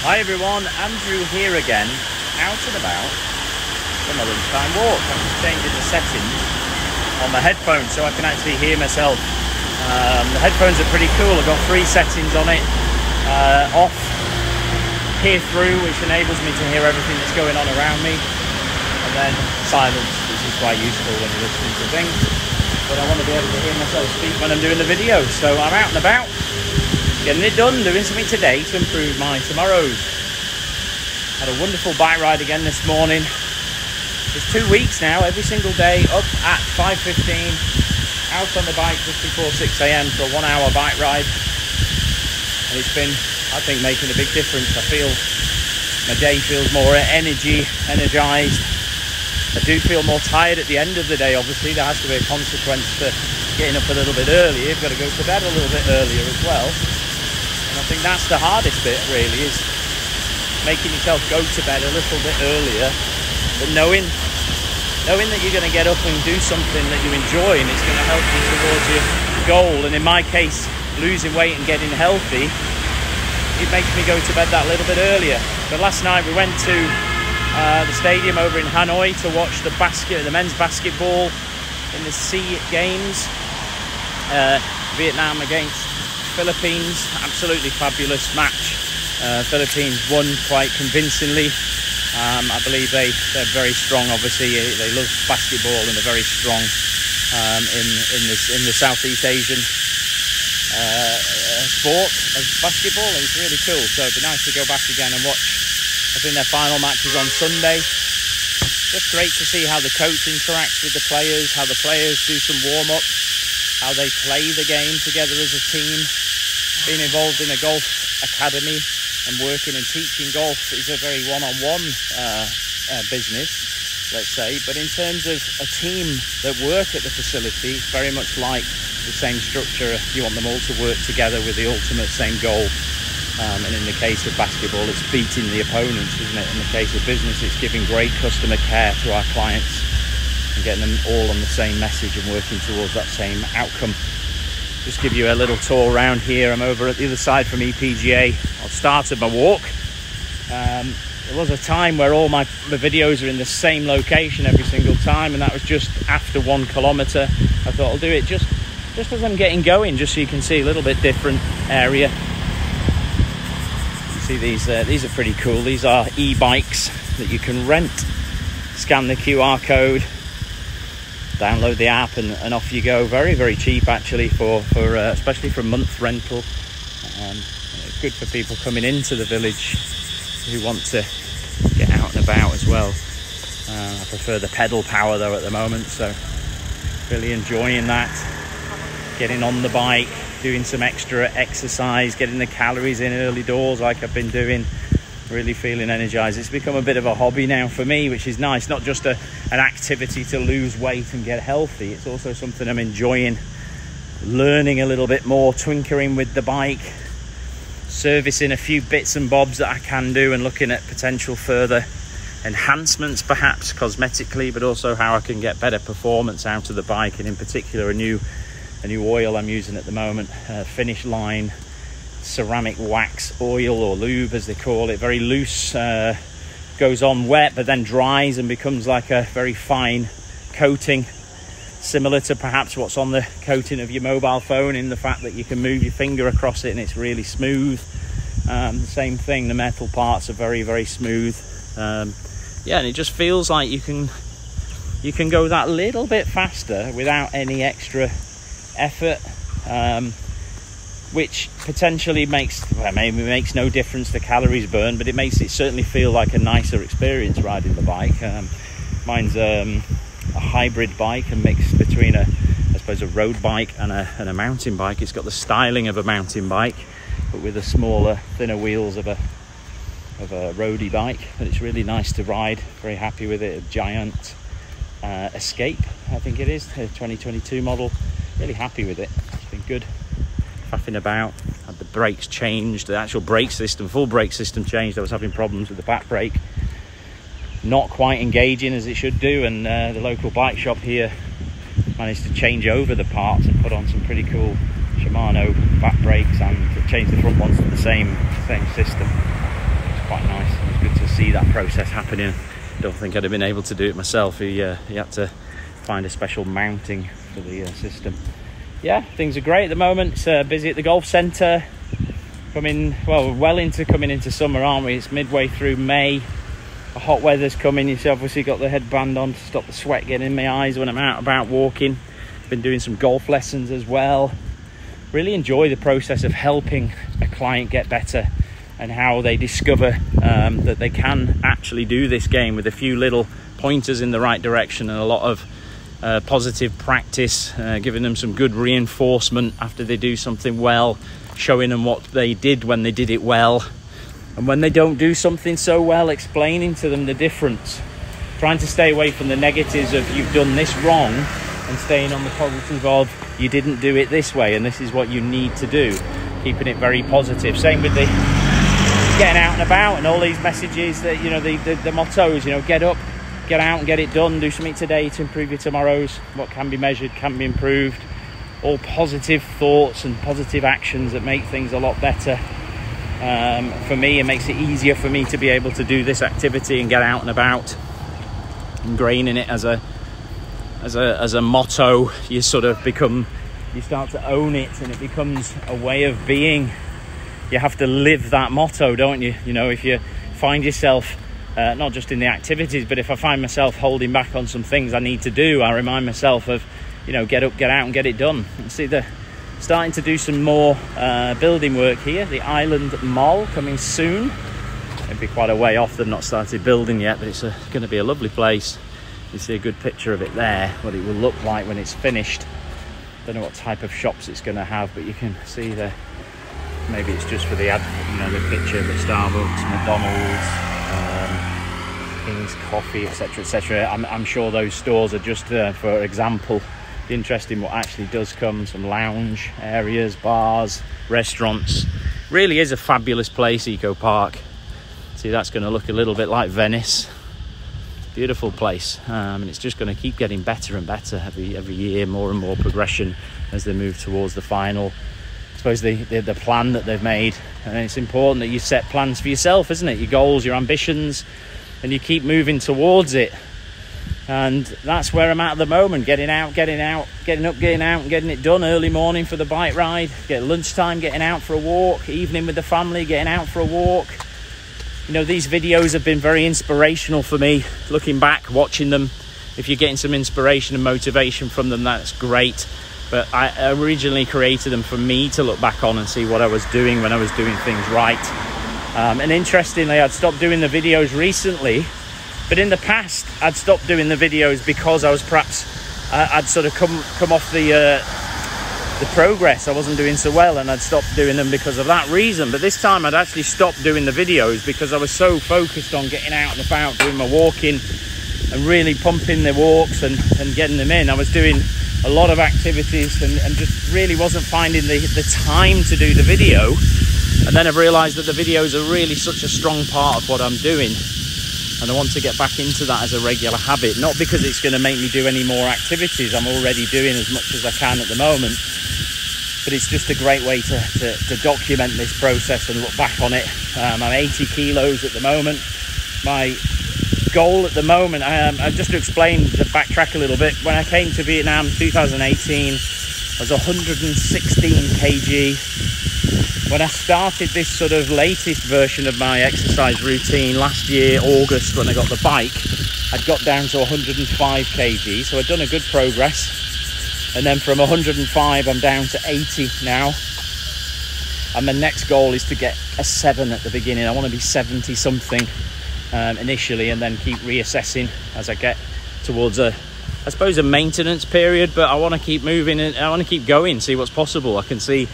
Hi everyone, Andrew here again, out and about for my lunchtime walk. I'm just changing the settings on my headphones so I can actually hear myself. The headphones are pretty cool. I've got 3 settings on it. Off, hear through, which enables me to hear everything that's going on around me. And then silence, which is quite useful when you're listening to things. But I want to be able to hear myself speak when I'm doing the video. So I'm out and about, getting it done, doing something today to improve my tomorrows. Had a wonderful bike ride again this morning. It's 2 weeks now, every single day, up at 5:15, out on the bike just before 6 a.m. for a 1-hour bike ride. And it's been, I think, making a big difference. I feel my day feels more energized. I do feel more tired at the end of the day. Obviously, there has to be a consequence to getting up a little bit earlier. You've got to go to bed a little bit earlier as well. I think that's the hardest bit, really, is making yourself go to bed a little bit earlier, but knowing that you're going to get up and do something that you enjoy and it's going to help you towards your goal. And in my case, losing weight and getting healthy, it makes me go to bed that little bit earlier. But last night we went to the stadium over in Hanoi to watch the men's basketball in the SEA Games, Vietnam against Philippines. Absolutely fabulous match. Philippines won quite convincingly. I believe they're very strong. Obviously, they love basketball and they're very strong in the Southeast Asian sport of basketball. It's really cool. So it'd be nice to go back again and watch. I think their final match is on Sunday. Just great to see how the coach interacts with the players, how the players do some warm-ups, how they play the game together as a team. Being involved in a golf academy and working and teaching golf is a very one-on-one business, let's say. But in terms of a team that work at the facility, it's very much like the same structure. You want them all to work together with the ultimate same goal. And in the case of basketball, it's beating the opponents, isn't it? In the case of business, it's giving great customer care to our clients and getting them all on the same message and working towards that same outcome. Just give you a little tour around here. I'm over at the other side from EPGA. I've started my walk. There was a time where all my videos are in the same location every single time, and that was just after 1 kilometre. I thought I'll do it just as I'm getting going, just so you can see a little bit different area. See, these are pretty cool. These are Ebikes that you can rent. Scan the QR code, download the app, and off you go. Very, very cheap actually for especially for a month rental. It's good for people coming into the village who want to get out and about as well. I prefer the pedal power though at the moment, so really enjoying that. Getting on the bike, doing some extra exercise, getting the calories in early doors like I've been doing. Really feeling energized. It's become a bit of a hobby now for me, which is nice. Not just an activity to lose weight and get healthy. It's also something I'm enjoying, learning a little bit more, twinkering with the bike, servicing a few bits and bobs that I can do, and looking at potential further enhancements, perhaps cosmetically, but also how I can get better performance out of the bike. And in particular, a new oil I'm using at the moment, finish line ceramic wax oil, or lube as they call it. Very loose, goes on wet but then dries and becomes like a very fine coating, similar to perhaps what's on the coating of your mobile phone, in the fact that you can move your finger across it and it's really smooth. The same thing, the metal parts are very, very smooth. Yeah, and it just feels like you can go that little bit faster without any extra effort, which potentially maybe makes no difference to calories burned, but it makes it certainly feel like a nicer experience riding the bike. Mine's a hybrid bike, a mix between a road bike and a mountain bike. It's got the styling of a mountain bike, but with the smaller, thinner wheels of a roadie bike. But it's really nice to ride. Very happy with it. A Giant Escape, I think it is, a 2022 model. Really happy with it. It's been good. Faffing about. Had the brakes changed, the actual brake system, full brake system changed. I was having problems with the back brake, not quite engaging as it should do, and the local bike shop here managed to change over the parts and put on some pretty cool Shimano back brakes and change the front ones to the same system. quite nice. It's good to see that process happening. Don't think I'd have been able to do it myself. He had to find a special mounting for the system. Yeah, things are great at the moment. It's busy at the golf centre. Well into coming into summer, aren't we? It's midway through May. The hot weather's coming. You've obviously got the headband on to stop the sweat getting in my eyes when I'm out about walking. Been doing some golf lessons as well. Really enjoy the process of helping a client get better and how they discover that they can actually do this game with a few little pointers in the right direction and a lot of positive practice, giving them some good reinforcement after they do something well, showing them what they did when they did it well, and when they don't do something so well, explaining to them the difference, trying to stay away from the negatives of you've done this wrong and staying on the positive of you didn't do it this way and this is what you need to do, keeping it very positive. Same with the getting out and about and all these messages that, you know, the mottos, you know, get up, get out and get it done, do something today to improve your tomorrows, what can be measured can be improved, all positive thoughts and positive actions that make things a lot better. For me, it makes it easier for me to be able to do this activity and get out and about. Ingraining it as a motto, you sort of you start to own it and it becomes a way of being. You have to live that motto, don't you? You know, if you find yourself not just in the activities, but if I find myself holding back on some things I need to do, I remind myself of, you know, get up, get out and get it done. And see, they're starting to do some more building work here. The Island Mall coming soon. It'd be quite a way off. They've not started building yet, but it's going to be a lovely place. You see a good picture of it there, what it will look like when it's finished. Don't know what type of shops it's going to have, but you can see there. Maybe it's just for the ad, you know, the picture of the Starbucks, McDonald's, King's Coffee, etc., etc. I'm sure those stores are just for example. Be interesting what actually does come. Some lounge areas, bars, restaurants. Really is a fabulous place, Ecopark. See, that's going to look a little bit like Venice. Beautiful place, and it's just going to keep getting better and better every year. More and more progression as they move towards the final. I suppose the plan that they've made, and it's important that you set plans for yourself, isn't it? Your goals, your ambitions, and you keep moving towards it. And that's where I'm at the moment, getting up, getting out and getting it done. Early morning for the bike ride, get lunchtime, getting out for a walk, evening with the family, getting out for a walk. You know, these videos have been very inspirational for me, looking back, watching them. If you're getting some inspiration and motivation from them, that's great. But I originally created them for me to look back on and see what I was doing when I was doing things right. And interestingly, I'd stopped doing the videos recently, but in the past, I'd stopped doing the videos because I was perhaps, I'd sort of come off the progress. I wasn't doing so well, and I'd stopped doing them because of that reason. But this time I'd actually stopped doing the videos because I was so focused on getting out and about, doing my walking and really pumping the walks and getting them in. I was doing a lot of activities and just really wasn't finding the time to do the video. And then I've realised that the videos are really such a strong part of what I'm doing, and I want to get back into that as a regular habit. Not because it's going to make me do any more activities. I'm already doing as much as I can at the moment, but it's just a great way to document this process and look back on it. I'm 80 kilos at the moment. My goal at the moment, just to explain, to backtrack a little bit, when I came to Vietnam in 2018, I was 116 kg. When I started this sort of latest version of my exercise routine last year, August, when I got the bike, I'd got down to 105 kg, so I'd done a good progress. And then from 105, I'm down to 80 now. And my next goal is to get a 7 at the beginning. I want to be 70 something initially, and then keep reassessing as I get towards I suppose a maintenance period. But I want to keep moving and I want to keep going, see what's possible. I can see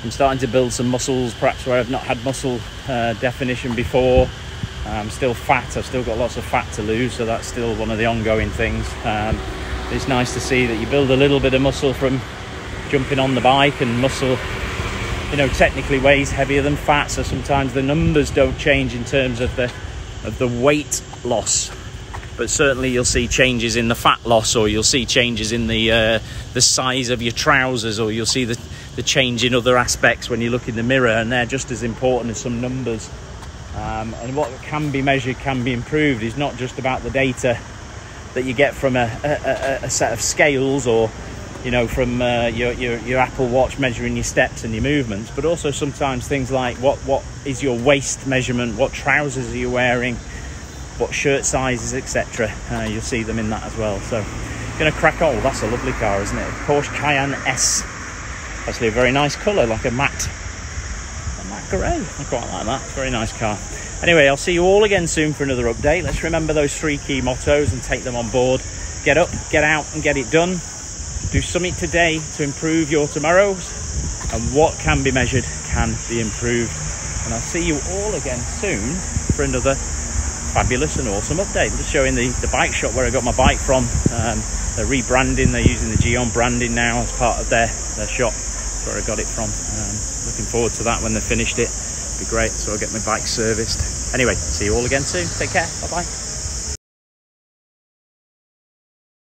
I'm starting to build some muscles, perhaps where I've not had muscle definition before. I'm still fat. I've still got lots of fat to lose, so that's still one of the ongoing things. It's nice to see that you build a little bit of muscle from jumping on the bike, and muscle, you know, technically weighs heavier than fat, so sometimes the numbers don't change in terms of the weight loss, but certainly you'll see changes in the fat loss, or you'll see changes in the size of your trousers, or you'll see the change in other aspects when you look in the mirror, and they're just as important as some numbers. And what can be measured can be improved is not just about the data that you get from a set of scales, or you know, from your Apple Watch measuring your steps and your movements, but also sometimes things like what is your waist measurement, what trousers are you wearing, what shirt sizes, etc. You'll see them in that as well. So gonna crack on. That's a lovely car, isn't it? Porsche Cayenne S. Actually a very nice colour, like a matte grey. I quite like that. Very nice car. Anyway, I'll see you all again soon for another update. Let's remember those 3 key mottos and take them on board. Get up, get out and get it done. Do something today to improve your tomorrows, and what can be measured can be improved. And I'll see you all again soon for another fabulous and awesome update. I'm just showing the bike shop where I got my bike from. They're rebranding, they're using the Geon branding now as part of their shop. That's where I got it from. Looking forward to that when they've finished it. Be great, so I'll get my bike serviced. Anyway, see you all again soon. Take care. Bye bye.